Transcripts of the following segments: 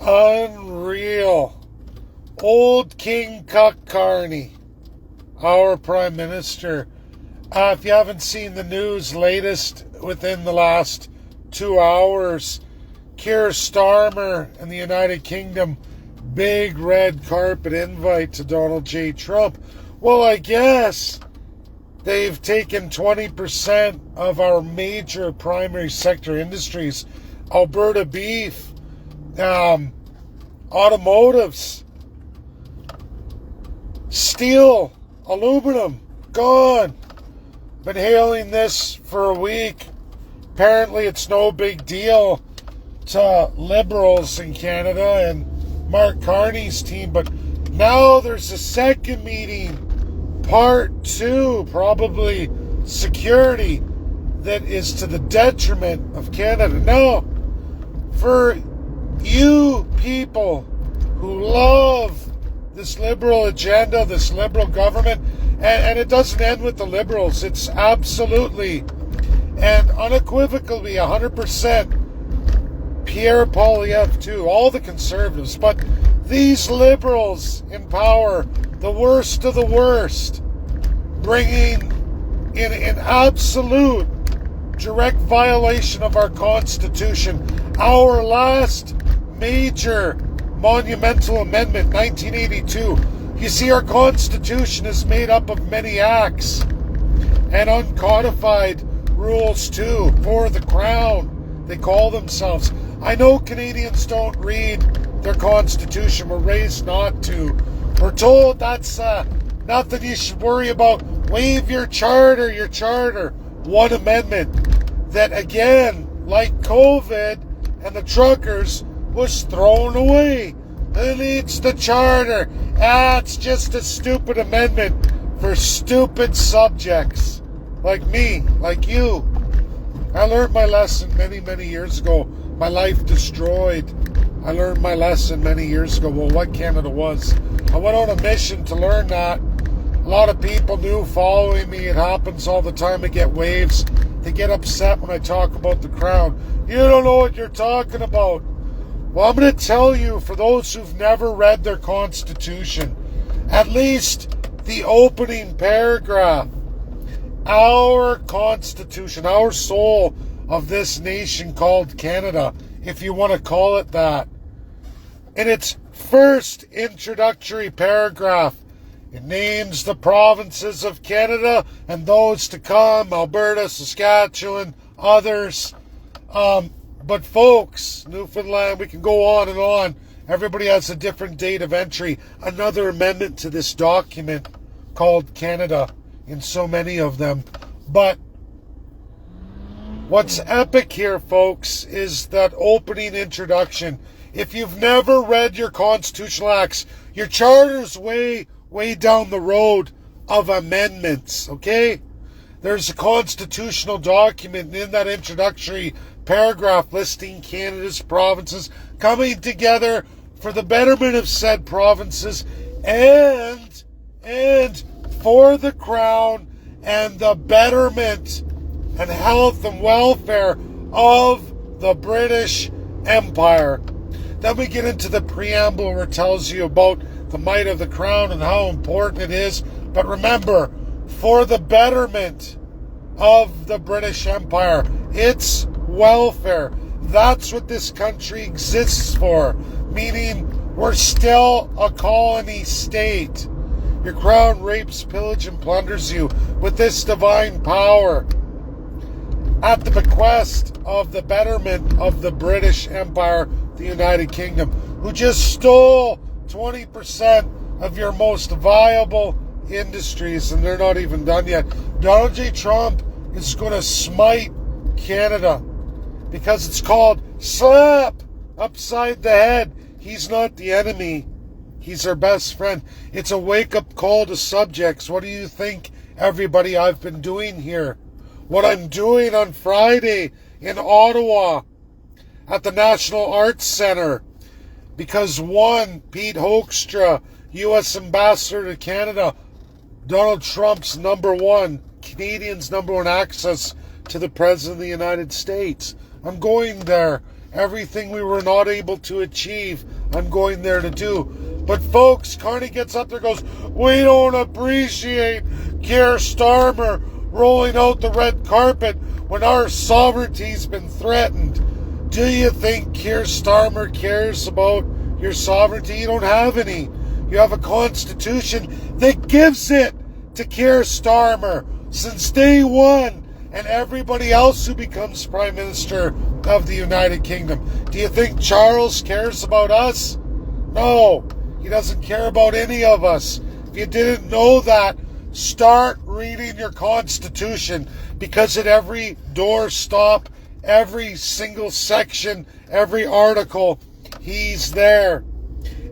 Unreal. Old King Cuck Carney, our Prime Minister. If you haven't seen the news latest within the last 2 hours, Keir Starmer in the United Kingdom, big red carpet invite to Donald J. Trump. Well, I guess they've taken 20% of our major primary sector industries. Alberta beef, automotives, steel, aluminum, gone. Been hailing this for a week. Apparently it's no big deal to Liberals in Canada and Mark Carney's team, but now there's a second meeting, part 2, probably security, that is to the detriment of Canada. Now, for you people who love this Liberal agenda, this Liberal government, and it doesn't end with the Liberals, it's absolutely and unequivocally 100% Pierre Poilievre too, all the Conservatives, but these Liberals in power, the worst of the worst, bringing in absolute direct violation of our Constitution, our last major monumental amendment, 1982. You see, our Constitution is made up of many acts and uncodified rules too, for the Crown, they call themselves. I know Canadians don't read their Constitution. We're raised not to. We're told that's nothing you should worry about. Waive your charter. One amendment that, again, like COVID and the truckers, was thrown away. Who needs the charter? It's just a stupid amendment for stupid subjects like me, like you. I learned my lesson many, many years ago. My life destroyed. I learned my lesson many years ago. Well, what Canada was. I went on a mission to learn that. A lot of people knew following me. It happens all the time. I get waves. They get upset when I talk about the Crown. You don't know what you're talking about. Well, I'm going to tell you, for those who've never read their Constitution, at least the opening paragraph, our Constitution, our soul of this nation called Canada, if you want to call it that, in its first introductory paragraph, it names the provinces of Canada and those to come, Alberta, Saskatchewan, others. But folks, Newfoundland, we can go on and on. Everybody has a different date of entry. Another amendment to this document called Canada in so many of them. But what's epic here, folks, is that opening introduction. If you've never read your constitutional acts, your charter's way down the road of amendments, okay? There's a constitutional document in that introductory paragraph listing Canada's provinces coming together for the betterment of said provinces and for the Crown and the betterment and health and welfare of the British Empire. Then we get into the preamble where it tells you about the might of the Crown and how important it is. But remember, for the betterment of the British Empire, its welfare. That's what this country exists for. Meaning, we're still a colony state. Your Crown rapes, pillage, and plunders you with this divine power at the bequest of the betterment of the British Empire, the United Kingdom, who just stole 20% of your most viable industries, and they're not even done yet. Donald J. Trump is going to smite Canada because it's called slap upside the head. He's not the enemy. He's our best friend. It's a wake-up call to subjects. What do you think, everybody, I've been doing here? What I'm doing on Friday in Ottawa at the National Arts Centre. Because one, Pete Hoekstra, U.S. Ambassador to Canada, Donald Trump's Canadians' number one access to the President of the United States. I'm going there Everything we were not able to achieve, I'm going there to do. But folks, Carney gets up there and goes, we don't appreciate Keir Starmer rolling out the red carpet when our sovereignty's been threatened. Do you think Keir Starmer cares about your sovereignty? You don't have any. You have a constitution that gives it to Keir Starmer since day one, and everybody else who becomes Prime Minister of the United Kingdom. Do you think Charles cares about us? No, he doesn't care about any of us. If you didn't know that, start reading your Constitution, because at every doorstop, every single section, every article, he's there.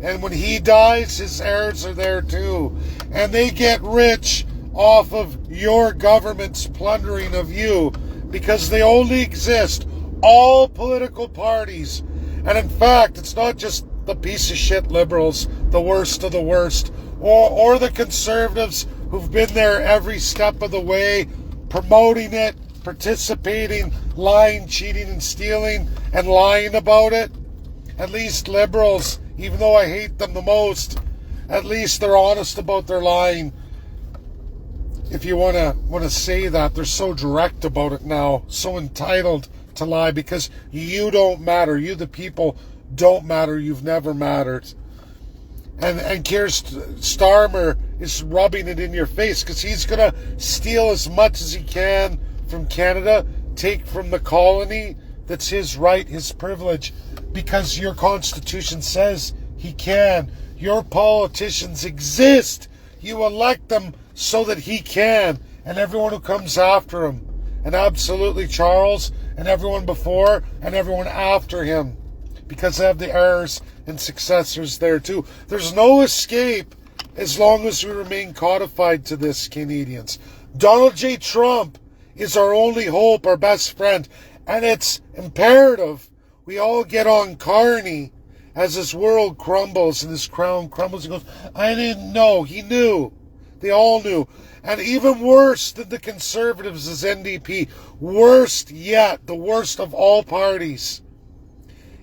And when he dies, his heirs are there too. And they get rich off of your government's plundering of you, because they only exist, all political parties. And in fact, it's not just the piece of shit liberals, the worst of the worst, or the conservatives who've been there every step of the way, promoting it, participating, lying, cheating, and stealing, and lying about it. At least liberals, even though I hate them the most, at least they're honest about their lying. If you want to say that, they're so direct about it now, so entitled to lie, because you don't matter. You, the people, don't matter. You've never mattered. And Keir Starmer is rubbing it in your face, because he's going to steal as much as he can from Canada, take from the colony. That's his right, his privilege, because your Constitution says he can. Your politicians exist. You elect them so that he can, and everyone who comes after him, and absolutely Charles, and everyone before, and everyone after him, because they have the heirs and successors there too. There's no escape as long as we remain codified to this, Canadians. Donald J. Trump is our only hope, our best friend, and it's imperative we all get on Carney as his world crumbles and his crown crumbles. He goes, I didn't know. He knew. They all knew. And even worse than the Conservatives is NDP. Worst yet, the worst of all parties,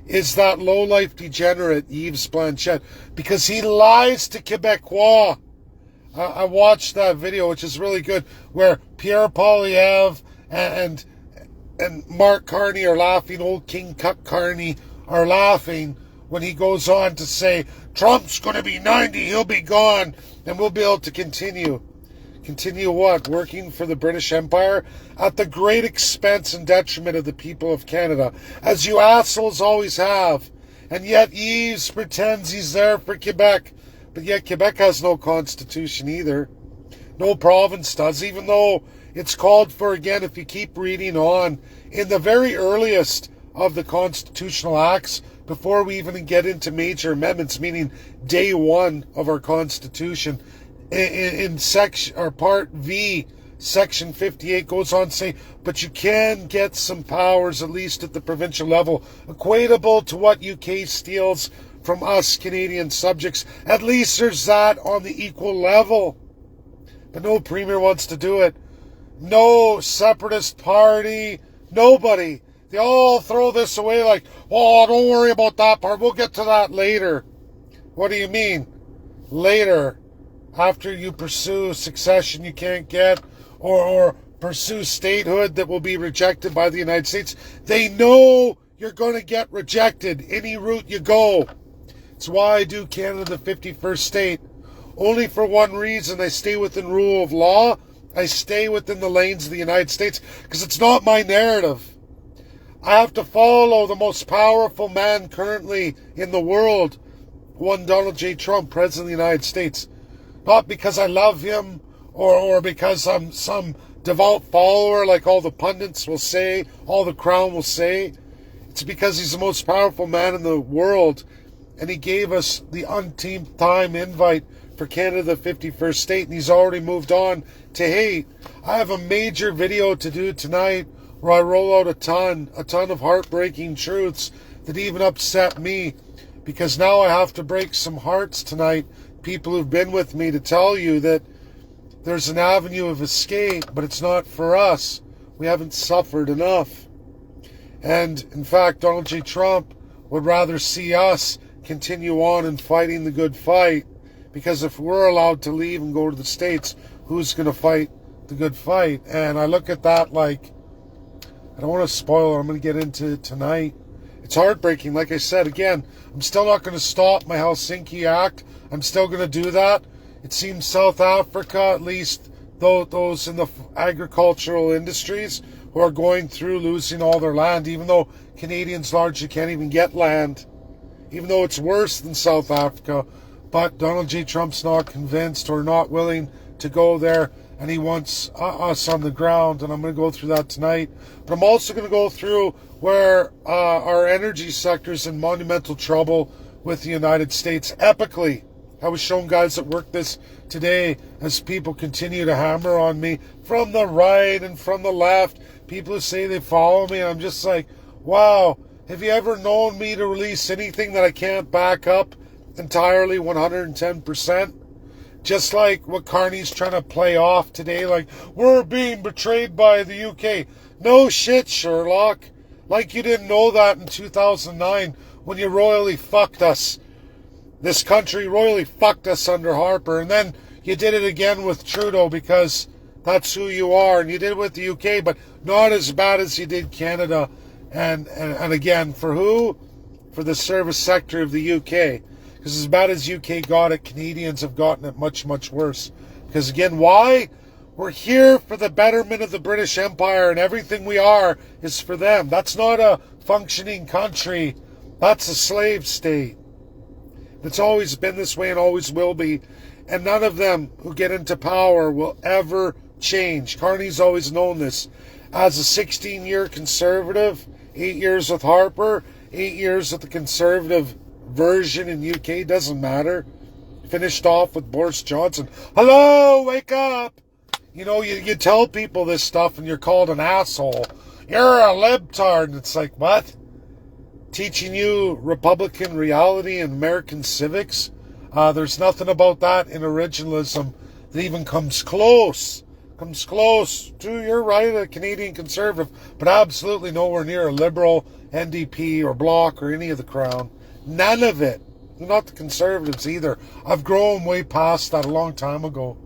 is that low-life degenerate Yves Blanchette, because he lies to Quebecois. I watched that video, which is really good, where Pierre Poilievre and Mark Carney are laughing, old King Cuck Carney are laughing when he goes on to say, Trump's going to be 90, he'll be gone, and we'll be able to continue. Continue what? Working for the British Empire at the great expense and detriment of the people of Canada, as you assholes always have. And yet Yves pretends he's there for Quebec, but yet Quebec has no constitution either. No province does, even though it's called for, again, if you keep reading on, in the very earliest of the constitutional acts, before we even get into major amendments, meaning day one of our Constitution, in section or Part V, Section 58 goes on to say, but you can get some powers, at least at the provincial level, equatable to what UK steals from us Canadian subjects. At least there's that on the equal level. But no premier wants to do it. No separatist party. Nobody. They all throw this away like, oh, don't worry about that part. We'll get to that later. What do you mean? Later. After you pursue succession you can't get, or pursue statehood that will be rejected by the United States. They know you're going to get rejected any route you go. It's why I do Canada the 51st state. Only for one reason: I stay within rule of law. I stay within the lanes of the United States, because it's not my narrative. I have to follow the most powerful man currently in the world, one Donald J. Trump, President of the United States. Not because I love him or because I'm some devout follower like all the pundits will say, all the Crown will say. It's because he's the most powerful man in the world, and he gave us the umpteenth time invite for Canada, the 51st state, and he's already moved on to hate. I have a major video to do tonight where I roll out a ton of heartbreaking truths that even upset me, because now I have to break some hearts tonight, people who've been with me, to tell you that there's an avenue of escape, but it's not for us. We haven't suffered enough. And in fact, Donald J. Trump would rather see us continue on and fighting the good fight, because if we're allowed to leave and go to the States, who's going to fight the good fight? And I look at that like, I don't want to spoil it. I'm going to get into it tonight. It's heartbreaking. Like I said, again, I'm still not going to stop my Helsinki Act. I'm still going to do that. It seems South Africa, at least those in the agricultural industries who are going through losing all their land, even though Canadians largely can't even get land, even though it's worse than South Africa. But Donald J. Trump's not convinced or not willing to go there, and he wants us on the ground, and I'm going to go through that tonight. But I'm also going to go through where our energy sector is in monumental trouble with the United States, epically. I was showing guys at work this today as people continue to hammer on me from the right and from the left. People who say they follow me, and I'm just like, wow, have you ever known me to release anything that I can't back up entirely 110%? Just like what Carney's trying to play off today, like, we're being betrayed by the UK. No shit, Sherlock. Like you didn't know that in 2009 when you royally fucked us. This country royally fucked us under Harper, and then you did it again with Trudeau because that's who you are, and you did it with the UK, but not as bad as you did Canada. And again, for who? For the service sector of the UK. Because as bad as UK got it, Canadians have gotten it much, much worse. Because again, why? We're here for the betterment of the British Empire, and everything we are is for them. That's not a functioning country. That's a slave state. It's always been this way and always will be. And none of them who get into power will ever change. Carney's always known this. As a 16-year conservative, 8 years with Harper, 8 years with the conservative version in UK, doesn't matter. Finished off with Boris Johnson. Hello, wake up! You know, you tell people this stuff and you're called an asshole. You're a libtard. And it's like, what? Teaching you Republican reality and American civics? There's nothing about that in originalism that even comes close to, you're right, a Canadian conservative, but absolutely nowhere near a liberal, NDP, or Bloc, or any of the Crown. None of it. Not the conservatives either. I've grown way past that a long time ago.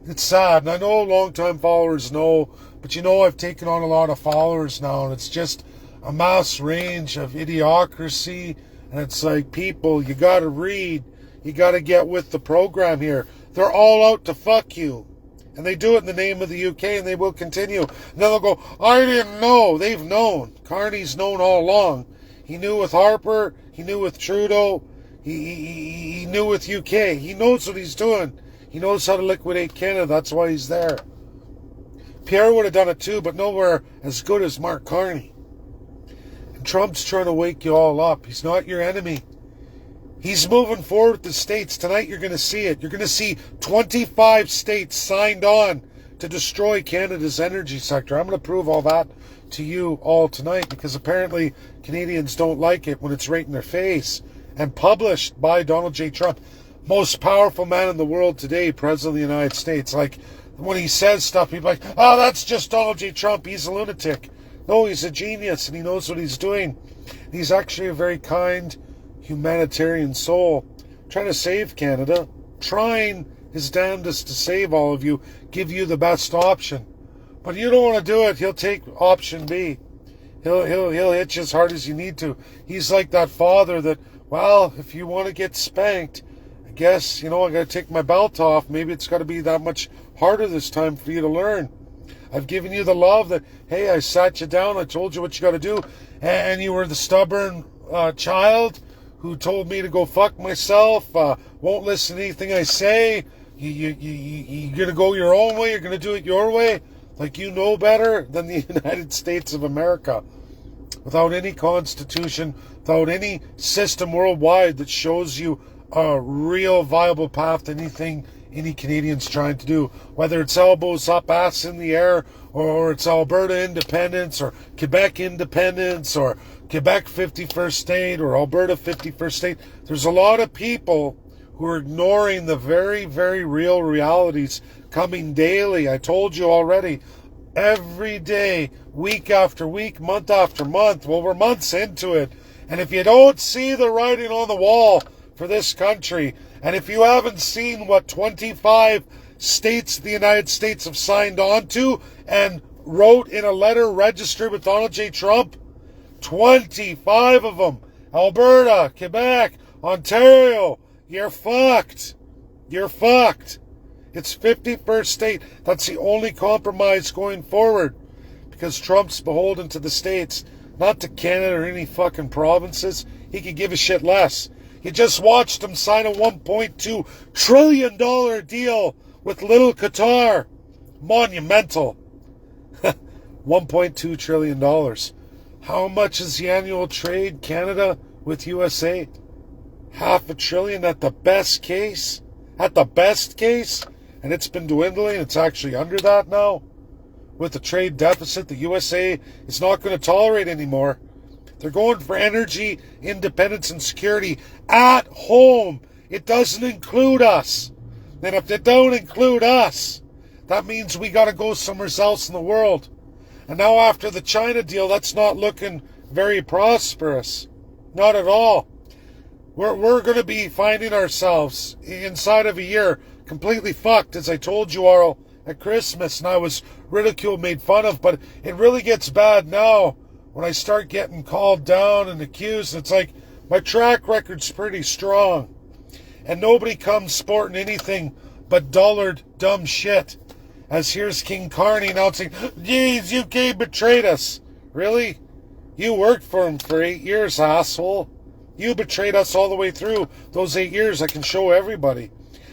It's sad, and I know long-time followers know, but you know I've taken on a lot of followers now, and it's just a mass range of idiocracy, and it's like, people, you gotta read, you gotta get with the program here. They're all out to fuck you, and they do it in the name of the UK, and they will continue. And then they'll go, I didn't know. They've known. Carney's known all along. He knew with Harper, he knew with Trudeau, he knew with UK. He knows what he's doing. He knows how to liquidate Canada. That's why he's there. Pierre would have done it too, but nowhere as good as Mark Carney. And Trump's trying to wake you all up. He's not your enemy. He's moving forward with the states. Tonight you're going to see it. You're going to see 25 states signed on to destroy Canada's energy sector. I'm going to prove all that to you all tonight, because apparently Canadians don't like it when it's right in their face. And published by Donald J. Trump, most powerful man in the world today, President of the United States. Like, when he says stuff, people are like, oh, that's just Donald J. Trump. He's a lunatic. No, he's a genius, and he knows what he's doing. He's actually a very kind, humanitarian soul, trying to save Canada, trying his damnedest to save all of you, give you the best option. But you don't want to do it, he'll take option B. He'll hit you as hard as you need to. He's like that father that, well, if you want to get spanked, I guess, I got to take my belt off. Maybe it's got to be that much harder this time for you to learn. I've given you the love that, hey, I sat you down, I told you what you got to do, and you were the stubborn child who told me to go fuck myself, won't listen to anything I say. You're going to go your own way, you're going to do it your way, like you know better than the United States of America. Without any constitution, without any system worldwide that shows you a real viable path to anything any Canadian's trying to do, whether it's elbows up, ass in the air, or it's Alberta independence, or Quebec independence, or Quebec 51st state, or Alberta 51st state. There's a lot of people who are ignoring the very, very real realities coming daily. I told you already, every day, week after week, month after month. Well, we're months into it. And if you don't see the writing on the wall for this country, and if you haven't seen what 25 states of the United States have signed on to and wrote in a letter registered with Donald J. Trump, 25 of them, Alberta, Quebec, Ontario, you're fucked. You're fucked. It's 51st state. That's the only compromise going forward, because Trump's beholden to the states, not to Canada or any fucking provinces. He could give a shit less. You just watched him sign a $1.2 trillion deal with little Qatar. Monumental. $1.2 trillion. How much is the annual trade, Canada with USA? $500 billion at the best case. At the best case. And it's been dwindling. It's actually under that now. With the trade deficit, the USA is not going to tolerate anymore. They're going for energy independence and security at home. It doesn't include us. And if they don't include us, that means we got to go somewhere else in the world. And now after the China deal, that's not looking very prosperous. Not at all. We're going to be finding ourselves inside of a year completely fucked, as I told you all at Christmas, and I was ridiculed, made fun of, but it really gets bad now when I start getting called down and accused. It's like my track record's pretty strong, and nobody comes sporting anything but dullard, dumb shit. As here's King Carney announcing, geez, UK betrayed us. Really? You worked for him for 8 years, asshole. You betrayed us all the way through those 8 years. I can show everybody.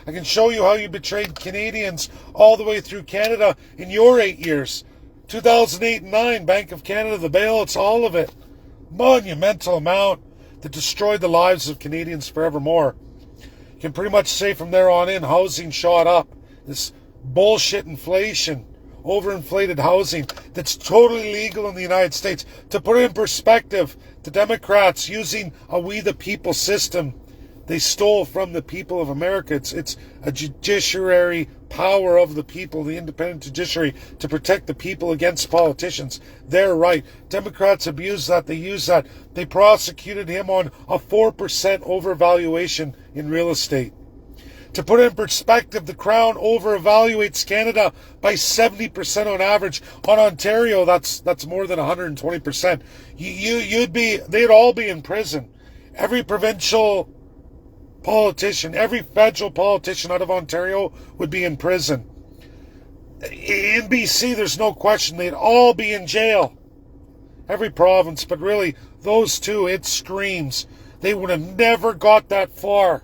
I can show you how you betrayed Canadians all the way through Canada in your 8 years. 2008 and 9, Bank of Canada, the bailouts, all of it. Monumental amount that destroyed the lives of Canadians forevermore. You can pretty much say from there on in, housing shot up. This bullshit inflation, overinflated housing that's totally legal in the United States. To put it in perspective, the Democrats using a we the people system, they stole from the people of America. It's a judiciary power of the people, the independent judiciary, to protect the people against politicians. They're right. Democrats abuse that. They use that. They prosecuted him on a 4% overvaluation in real estate. To put it in perspective, the Crown over-evaluates Canada by 70% on average. On Ontario, that's more than 120%. They'd all be in prison. Every provincial politician, every federal politician out of Ontario would be in prison. In BC, there's no question, they'd all be in jail. Every province, but really, those two, it screams. They would have never got that far.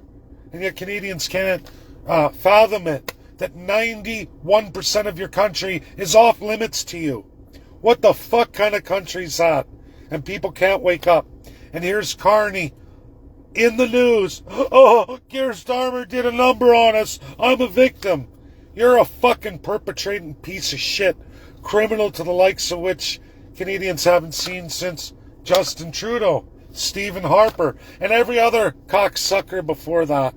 And yet Canadians can't fathom it, that 91% of your country is off limits to you. What the fuck kind of country is that? And people can't wake up. And here's Carney in the news. Oh, Keir Starmer did a number on us. I'm a victim. You're a fucking perpetrating piece of shit. Criminal to the likes of which Canadians haven't seen since Justin Trudeau, Stephen Harper, and every other cocksucker before that.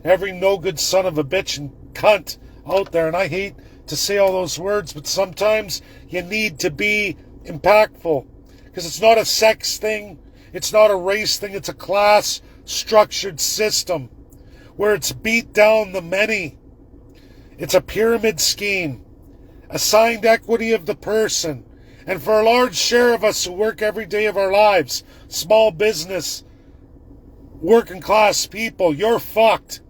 Every no-good son of a bitch and cunt out there. And I hate to say all those words, but sometimes you need to be impactful. Because it's not a sex thing. It's not a race thing. It's a class-structured system where it's beat down the many. It's a pyramid scheme. Assigned equity of the person. And for a large share of us who work every day of our lives, small business, working class people, you're fucked.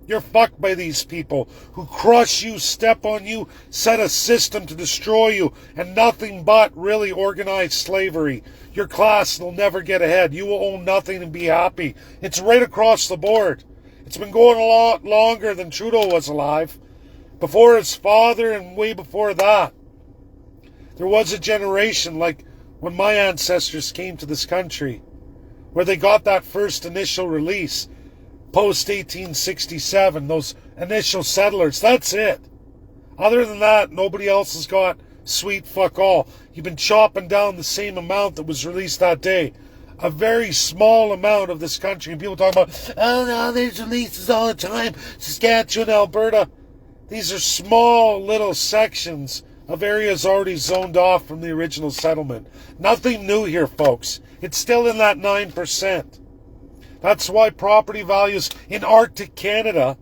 You're fucked by these people who crush you, step on you, set a system to destroy you, and nothing but really organized slavery. Your class will never get ahead. You will own nothing and be happy. It's right across the board. It's been going a lot longer than Trudeau was alive. Before his father and way before that. There was a generation like when my ancestors came to this country where they got that first initial release. Post-1867, those initial settlers, that's it. Other than that, nobody else has got sweet fuck all. You've been chopping down the same amount that was released that day. A very small amount of this country. And people talk about, oh no, there's releases all the time. Saskatchewan, Alberta. These are small little sections of areas already zoned off from the original settlement. Nothing new here, folks. It's still in that 9%. That's why property values in Arctic Canada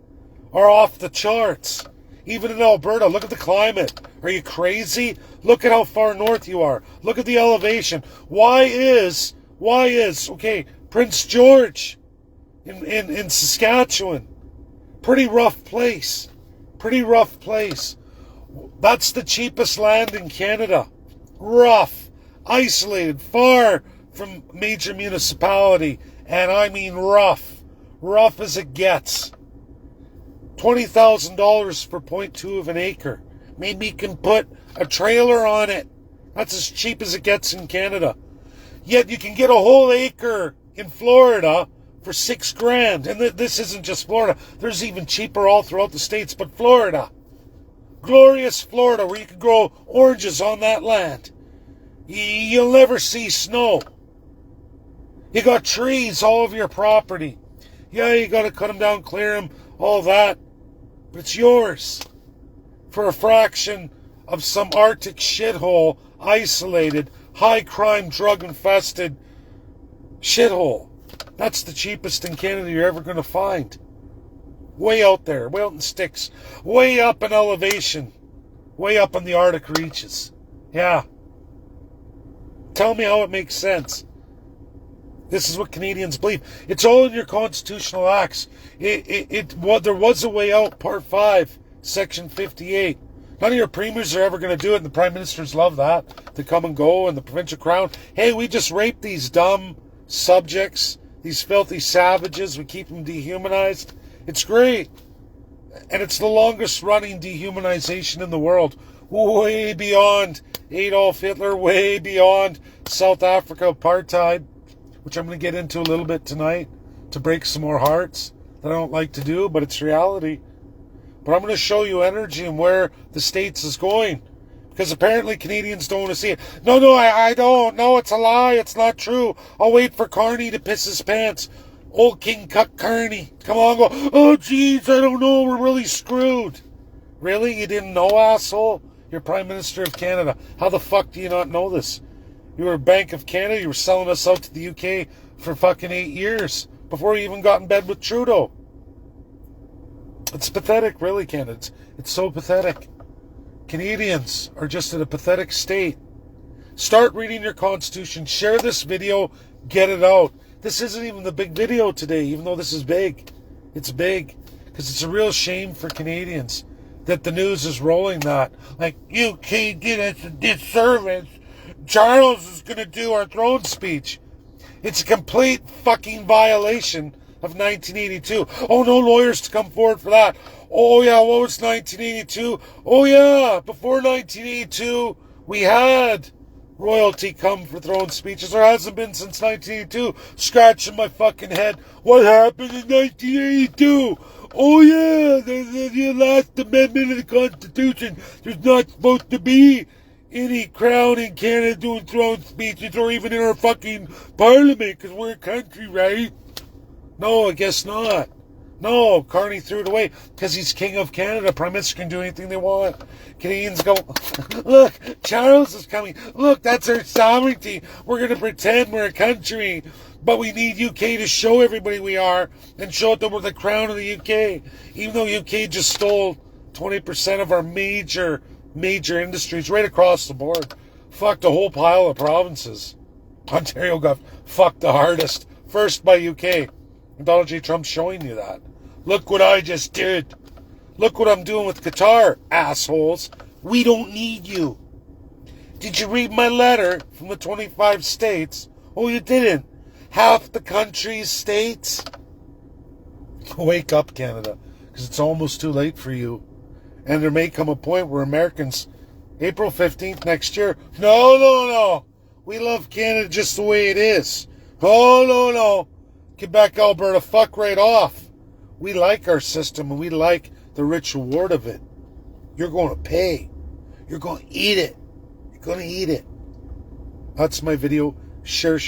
are off the charts. Even in Alberta, look at the climate. Are you crazy? Look at how far north you are. Look at the elevation. Why is, okay, Prince George in Saskatchewan, pretty rough place. Pretty rough place. That's the cheapest land in Canada. Rough, isolated, far from major municipality. And I mean rough. Rough as it gets. $20,000 for 0.2 of an acre. Maybe you can put a trailer on it. That's as cheap as it gets in Canada. Yet you can get a whole acre in Florida for $6,000. And this isn't just Florida. There's even cheaper all throughout the States. But Florida. Glorious Florida, where you can grow oranges on that land. You'll never see snow. You got trees all over your property. Yeah, you got to cut them down, clear them, all that. But it's yours. For a fraction of some Arctic shithole, isolated, high crime, drug infested shithole. That's the cheapest in Canada you're ever going to find. Way out there, way out in the sticks, way up in elevation, way up in the Arctic reaches. Yeah. Tell me how it makes sense. This is what Canadians believe. It's all in your constitutional acts. There was a way out, Part 5, Section 58. None of your premiers are ever going to do it, and the prime ministers love that, to come and go, and the provincial crown. Hey, we just rape these dumb subjects, these filthy savages. We keep them dehumanized. It's great. And it's the longest running dehumanization in the world. Way beyond Adolf Hitler, way beyond South Africa apartheid, which I'm going to get into a little bit tonight to break some more hearts that I don't like to do, but it's reality. But I'm going to show you energy and where the States is going, because apparently Canadians don't want to see it. No, I don't. No, it's a lie. It's not true. I'll wait for Carney to piss his pants. Old King Cuck Carney. Come on, go. Oh, geez, I don't know. We're really screwed. Really? You didn't know, asshole? You're Prime Minister of Canada. How the fuck do you not know this? You were Bank of Canada. You were selling us out to the UK for fucking 8 years before you even got in bed with Trudeau. It's pathetic, really, Canada. It's so pathetic. Canadians are just in a pathetic state. Start reading your Constitution. Share this video. Get it out. This isn't even the big video today, even though this is big. It's big because it's a real shame for Canadians that the news is rolling that. Like, UK did us a disservice. Charles is going to do our throne speech. It's a complete fucking violation of 1982. Oh, no lawyers to come forward for that. Oh, yeah, what was 1982? Oh, yeah, before 1982, we had royalty come for throne speeches. There hasn't been since 1982. Scratching my fucking head. What happened in 1982? Oh, yeah, the last amendment of the Constitution. There's not supposed to be any crown in Canada doing throne speeches or even in our fucking parliament because we're a country, right? No, I guess not. No, Carney threw it away because he's King of Canada. Prime Minister can do anything they want. Canadians go, look, Charles is coming. Look, that's our sovereignty. We're going to pretend we're a country, but we need UK to show everybody we are and show that we're the crown of the UK. Even though UK just stole 20% of our major industries right across the board. Fucked a whole pile of provinces. Ontario got fucked the hardest. First by UK. And Donald J. Trump's showing you that. Look what I just did. Look what I'm doing with Qatar, assholes. We don't need you. Did you read my letter from the 25 states? Oh, you didn't. Half the country's states? Wake up, Canada. Because it's almost too late for you. And there may come a point where Americans, April 15th next year, no. We love Canada just the way it is. No. Quebec, Alberta, fuck right off. We like our system and we like the rich reward of it. You're going to pay. You're going to eat it. You're going to eat it. That's my video. Share.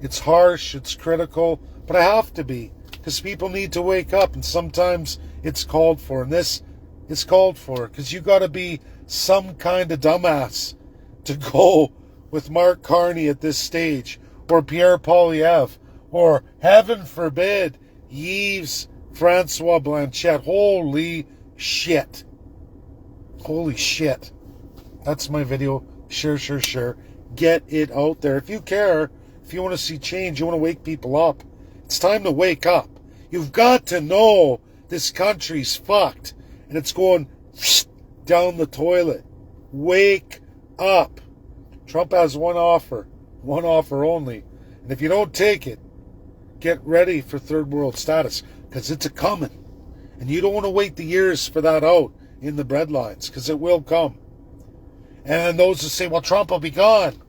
It's harsh, it's critical, but I have to be because people need to wake up and sometimes it's called for. And this is called for because you got to be some kind of dumbass to go with Mark Carney at this stage, or Pierre Poilievre, or heaven forbid, Yves Francois Blanchette. Holy shit. Holy shit. That's my video. Share. Get it out there. If you care, if you want to see change, you want to wake people up, it's time to wake up. You've got to know this country's fucked and it's going down the toilet. Wake up. Trump has one offer only. And if you don't take it, get ready for third world status, because it's a coming. And you don't want to wait the years for that out in the breadlines, because it will come. And those who say, well, Trump will be gone.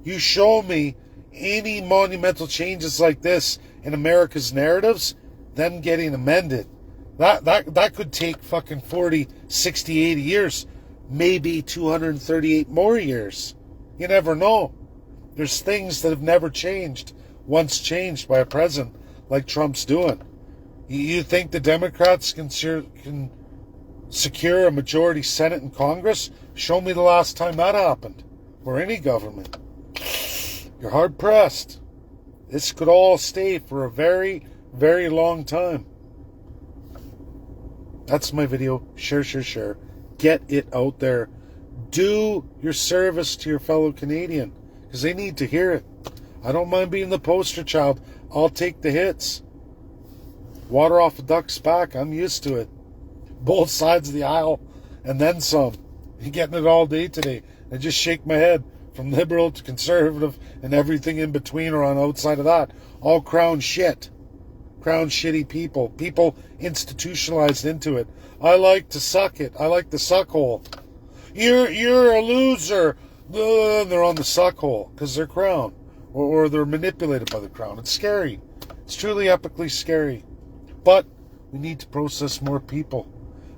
You show me any monumental changes like this in America's narratives, them getting amended. That could take fucking 40, 60, 80 years. Maybe 238 more years. You never know. There's things that have never changed once changed by a president like Trump's doing. You think the Democrats can secure a majority Senate and Congress? Show me the last time that happened. Or any government. You're hard pressed. This could all stay for a very, very long time. That's my video. Share. Get it out there. Do your service to your fellow Canadian, because they need to hear it. I don't mind being the poster child. I'll take the hits. Water off a duck's back. I'm used to it. Both sides of the aisle and then some. You're getting it all day today. I just shake my head from liberal to conservative and everything in between or on outside of that. All crown shit. Crown shitty people. People institutionalized into it. I like to suck it. I like the suck hole. You're a loser. They're on the suck hole because they're crown. Or they're manipulated by the crown. It's scary. It's truly epically scary. But we need to process more people.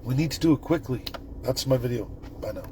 We need to do it quickly. That's my video. Bye now.